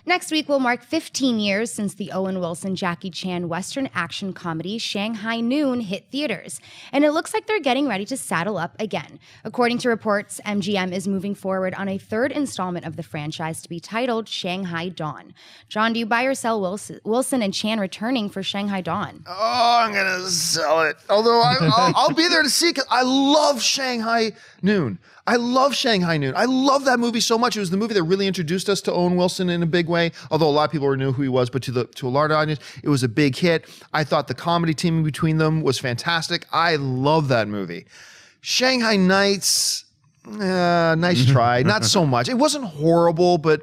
Next week will mark 15 years since the Owen Wilson, Jackie Chan Western action comedy Shanghai Noon hit theaters, and it looks like they're getting ready to saddle up again. According to reports, MGM is moving forward on a third installment of the franchise to be titled Shanghai Dawn. John, do you buy or sell Willson and Chan returning for Shanghai Dawn? Oh, I'm going to sell it. Although I'll be there to see it because I love Shanghai Noon. I love Shanghai Noon. I love that movie so much. It was the movie that really introduced us to Owen Wilson in a big way, although a lot of people knew who he was, but to a large audience, it was a big hit. I thought the comedy teaming between them was fantastic. I love that movie. Shanghai Knights, nice try. Not so much. It wasn't horrible, but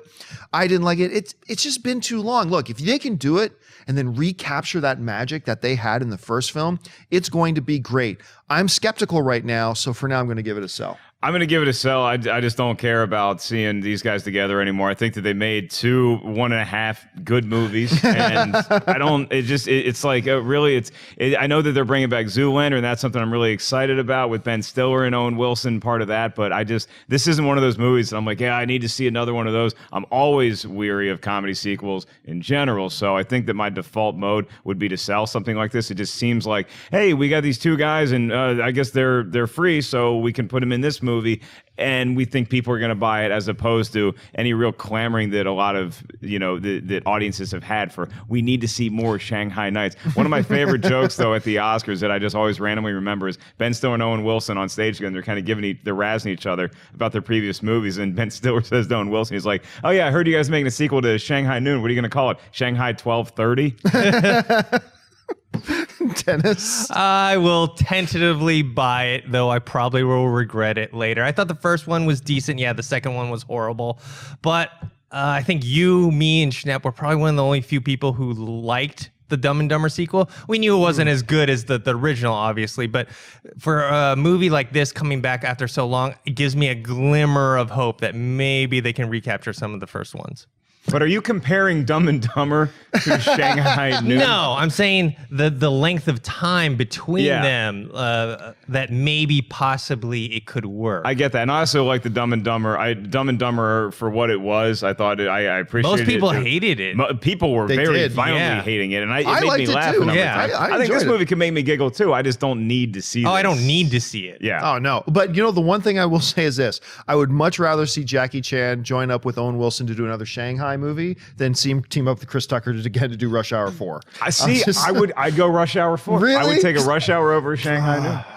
I didn't like it. It's just been too long. Look, if they can do it and then recapture that magic that they had in the first film, it's going to be great. I'm skeptical right now, so for now I'm going to give it a sell. I'm going to give it a sell. I just don't care about seeing these guys together anymore. I think that they made 1.5 good movies, and I don't. It's like really. I know that they're bringing back Zoolander, and that's something I'm really excited about with Ben Stiller and Owen Wilson, part of that. But this isn't one of those movies that I'm like, yeah, I need to see another one of those. I'm always weary of comedy sequels in general, so I think that my default mode would be to sell something like this. It just seems like, hey, we got these two guys, and I guess they're free, so we can put them in this movie, and we think people are going to buy it, as opposed to any real clamoring that a lot of that audiences have had for, we need to see more Shanghai Knights. One of my favorite jokes though at the Oscars that I just always randomly remember is Ben Stiller and Owen Wilson on stage, and they're kind of they're razzing each other about their previous movies, and Ben Stiller says to Owen Wilson, he's like, oh yeah, I heard you guys making a sequel to Shanghai Noon. What are you going to call it? Shanghai 1230? Dennis? I will tentatively buy it, though I probably will regret it later. I thought the first one was decent. Yeah, the second one was horrible. But I think you, me, and Schnepp were probably one of the only few people who liked the Dumb and Dumber sequel. We knew it wasn't as good as the original, obviously, but for a movie like this coming back after so long, it gives me a glimmer of hope that maybe they can recapture some of the first ones. But are you comparing Dumb and Dumber to Shanghai Noon? No, I'm saying the length of time between them, that maybe possibly it could work. I get that. And I also like the Dumb and Dumber. Dumb and Dumber for what it was. I thought I appreciated it. Most people hated it. People were very violently hating it. And it made me laugh. I think this movie can make me giggle too. I just don't need to see this. I don't need to see it. Yeah. Oh, no. But the one thing I will say is this. I would much rather see Jackie Chan join up with Owen Wilson to do another Shanghai movie than team up with Chris Tucker to do Rush Hour 4. I'd go Rush Hour 4. Really? I would take a Rush Hour over Shanghai Noon.